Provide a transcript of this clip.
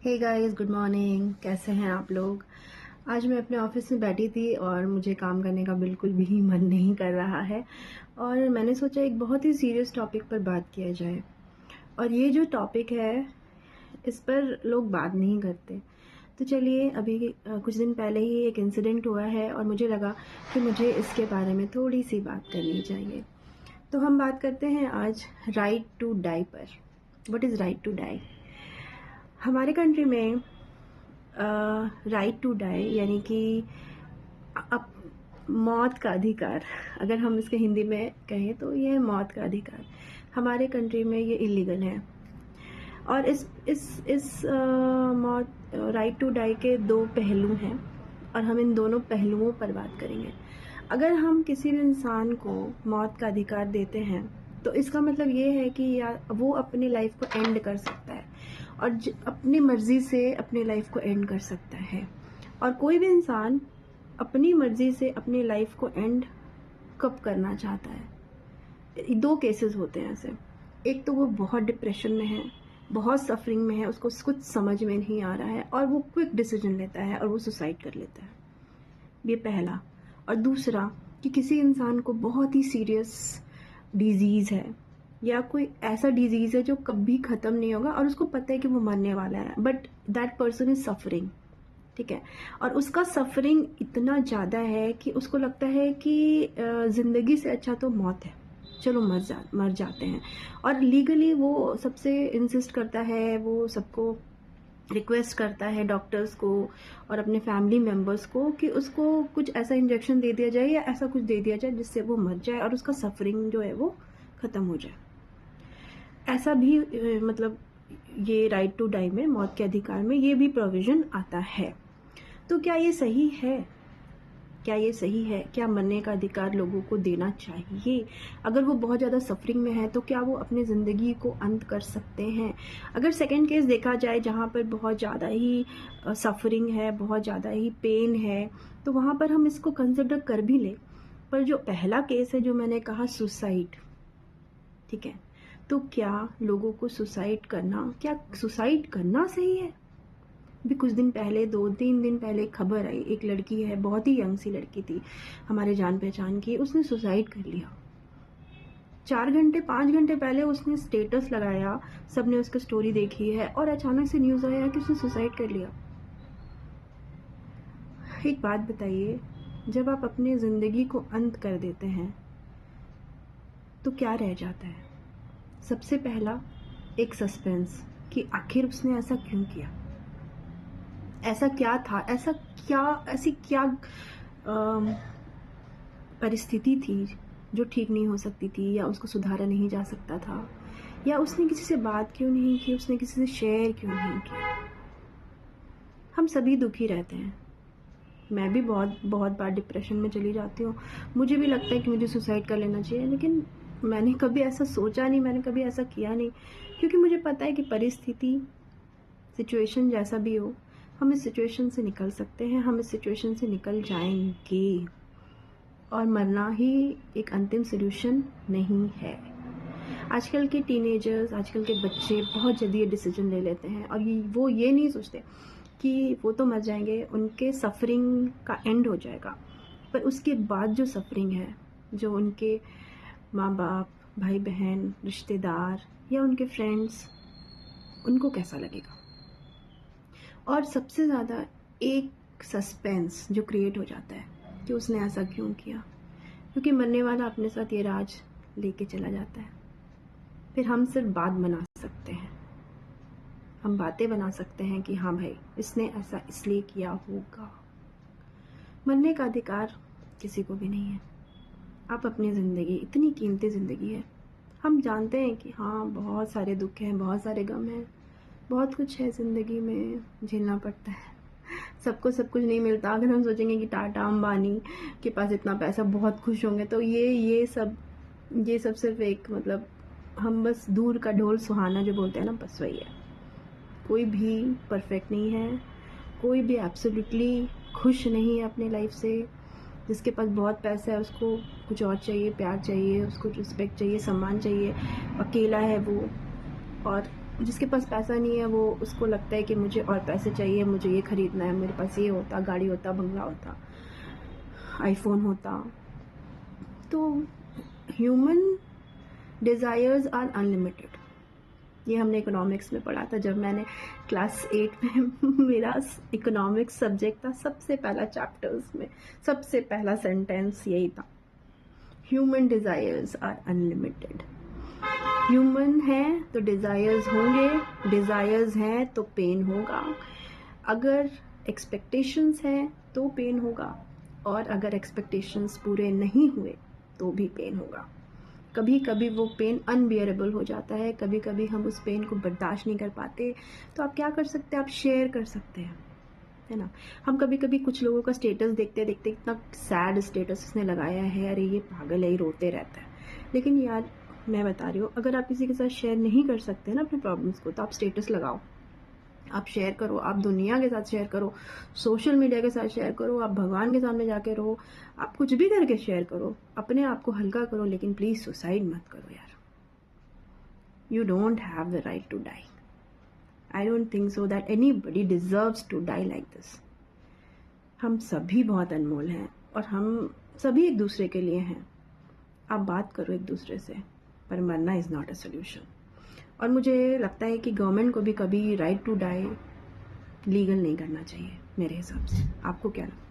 Hey guys, good morning. कैसे हैं आप लोग? आज मैं अपने ऑफिस में बैठी थी और मुझे काम करने का बिल्कुल भी मन नहीं कर रहा है और मैंने सोचा एक बहुत ही सीरियस टॉपिक पर बात किया जाए। और ये जो टॉपिक है इस पर लोग बात नहीं करते। तो चलिए, अभी कुछ दिन पहले ही एक इंसिडेंट हुआ है और मुझे लगा कि मुझे इसके बारे में थोड़ी सी बात करनी चाहिए। तो हम बात करते हैं आज राइट टू डाई पर। What is right to die? हमारे कंट्री में राइट टू डाई यानी कि अप मौत का अधिकार, अगर हम इसके हिंदी में कहें तो ये है मौत का अधिकार। हमारे कंट्री में ये इलीगल है और इस मौत राइट टू डाई के दो पहलू हैं और हम इन दोनों पहलुओं पर बात करेंगे। अगर हम किसी भी इंसान को मौत का अधिकार देते हैं तो इसका मतलब ये है कि या वो अपनी लाइफ को एंड कर सकता है और अपनी मर्जी से अपनी लाइफ को एंड कर सकता है। और कोई भी इंसान अपनी मर्जी से अपनी लाइफ को एंड कब करना चाहता है? दो केसेस होते हैं ऐसे। एक तो वो बहुत डिप्रेशन में है, बहुत सफरिंग में है, उसको कुछ समझ में नहीं आ रहा है और वो क्विक डिसीजन लेता है और वो सुसाइड कर लेता है। ये पहला। और दूसरा कि किसी इंसान को बहुत ही सीरियस डिजीज़ है या कोई ऐसा डिजीज़ है जो कभी ख़त्म नहीं होगा और उसको पता है कि वो मरने वाला है, but that person is suffering. ठीक है, और उसका सफरिंग इतना ज़्यादा है कि उसको लगता है कि ज़िंदगी से अच्छा तो मौत है, चलो मर जाते हैं। और लीगली वो सबसे इंसिस्ट करता है, वो सबको रिक्वेस्ट करता है, डॉक्टर्स को और अपने फैमिली मेम्बर्स को, कि उसको कुछ ऐसा इंजेक्शन दे दिया जाए या ऐसा कुछ दे दिया जाए जिससे वो मर जाए और उसका सफरिंग जो है वो ख़त्म हो जाए। ऐसा भी मतलब ये राइट टू डाई में, मौत के अधिकार में, ये भी प्रोविज़न आता है। तो क्या ये सही है? क्या मरने का अधिकार लोगों को देना चाहिए? अगर वो बहुत ज़्यादा सफरिंग में है तो क्या वो अपनी ज़िंदगी को अंत कर सकते हैं? अगर सेकंड केस देखा जाए जहाँ पर बहुत ज़्यादा ही सफरिंग है, बहुत ज़्यादा ही पेन है, तो वहाँ पर हम इसको कंसिडर कर भी लें। पर जो पहला केस है, जो मैंने कहा सुसाइड, ठीक है, तो क्या लोगों को सुसाइड करना सही है? भी कुछ दिन पहले, 2-3 दिन पहले खबर आई, एक लड़की है, बहुत ही यंग सी लड़की थी, हमारे जान पहचान की, उसने सुसाइड कर लिया। 5 घंटे पहले उसने स्टेटस लगाया, सबने उसकी स्टोरी देखी है और अचानक से न्यूज़ आया कि उसने सुसाइड कर लिया। एक बात बताइए, जब आप अपनी ज़िंदगी को अंत कर देते हैं तो क्या रह जाता है? सबसे पहला एक सस्पेंस कि आखिर उसने ऐसा क्यों किया, ऐसा क्या था, ऐसी क्या परिस्थिति थी जो ठीक नहीं हो सकती थी, या उसको सुधारा नहीं जा सकता था, या उसने किसी से बात क्यों नहीं की, उसने किसी से शेयर क्यों नहीं किया? हम सभी दुखी रहते हैं। मैं भी बहुत बार डिप्रेशन में चली जाती हूँ। मुझे भी लगता है कि मुझे सुसाइड कर लेना चाहिए, लेकिन मैंने कभी ऐसा सोचा नहीं, मैंने कभी ऐसा किया नहीं, क्योंकि मुझे पता है कि परिस्थिति, सिचुएशन जैसा भी हो, हम इस सिचुएशन से निकल सकते हैं, हम इस सिचुएशन से निकल जाएंगे और मरना ही एक अंतिम सॉल्यूशन नहीं है। आजकल के टीनेजर्स, आजकल के बच्चे बहुत जल्दी ये डिसीजन ले लेते हैं और वो ये नहीं सोचते कि वो तो मर जाएंगे, उनके सफरिंग का एंड हो जाएगा, पर उसके बाद जो सफरिंग है, जो उनके माँ बाप, भाई बहन, रिश्तेदार या उनके फ्रेंड्स, उनको कैसा लगेगा? और सबसे ज़्यादा एक सस्पेंस जो क्रिएट हो जाता है कि उसने ऐसा क्यों किया, क्योंकि मरने वाला अपने साथ ये राज लेके चला जाता है। फिर हम सिर्फ बात बना सकते हैं, हम बातें बना सकते हैं कि हाँ भाई, इसने ऐसा इसलिए किया होगा। मरने का अधिकार किसी को भी नहीं है। आप अपनी ज़िंदगी, इतनी कीमती ज़िंदगी है, हम जानते हैं कि हाँ बहुत सारे दुख हैं, बहुत सारे गम हैं, बहुत कुछ है ज़िंदगी में, झेलना पड़ता है, सबको सब कुछ नहीं मिलता। अगर हम सोचेंगे कि टाटा अंबानी के पास इतना पैसा, बहुत खुश होंगे, तो ये सब सिर्फ एक, मतलब हम बस दूर का ढोल सुहाना जो बोलते हैं ना, बस वही है। कोई भी परफेक्ट नहीं है, कोई भी एब्सोल्युटली खुश नहीं है अपने लाइफ से। जिसके पास बहुत पैसा है उसको कुछ और चाहिए, प्यार चाहिए, उसको रिस्पेक्ट चाहिए, सम्मान चाहिए, अकेला है वो, और जिसके पास पैसा नहीं है वो उसको लगता है कि मुझे और पैसे चाहिए, मुझे ये ख़रीदना है, मेरे पास ये होता, गाड़ी होता, बंगला होता, आईफोन होता। तो ह्यूमन डिज़ायर्स आर अनलिमिटेड। ये हमने इकोनॉमिक्स में पढ़ा था जब मैंने क्लास 8 में मेरा इकोनॉमिक्स सब्जेक्ट था। सबसे पहला चैप्टर उसमें सबसे पहला सेंटेंस यही था, human desires are unlimited. Human है तो डिज़ायर्स होंगे, डिज़ायर्स हैं तो पेन होगा। अगर एक्सपेक्टेशंस हैं तो पेन होगा, और अगर एक्सपेक्टेशंस पूरे नहीं हुए तो भी पेन होगा। कभी कभी वो पेन अनबियरेबल हो जाता है, कभी कभी हम उस पेन को बर्दाश्त नहीं कर पाते। तो आप क्या कर सकते हैं, आप शेयर कर सकते हैं, है ना। हम कभी कभी कुछ लोगों का स्टेटस देखते देखते इतना सैड स्टेटस इसने लगाया है, अरे ये पागल है, ये रोते रहता है। लेकिन यार मैं बता रही हूँ, अगर आप किसी के साथ शेयर नहीं कर सकते ना अपने प्रॉब्लम्स को, तो आप स्टेटस लगाओ, आप शेयर करो, आप दुनिया के साथ शेयर करो, सोशल मीडिया के साथ शेयर करो, आप भगवान के सामने जाके रहो, आप कुछ भी करके शेयर करो, अपने आप को हल्का करो, लेकिन प्लीज़ सुसाइड मत करो यार। You don't have the right to die. I don't think so that anybody deserves to die like this. हम सभी बहुत अनमोल हैं और हम सभी एक दूसरे के लिए हैं। आप बात करो एक दूसरे से, पर मरना इज़ नॉट अ सोल्यूशन। और मुझे लगता है कि गवर्नमेंट को भी कभी राइट टू डाई लीगल नहीं करना चाहिए मेरे हिसाब से। आपको क्या लगता है?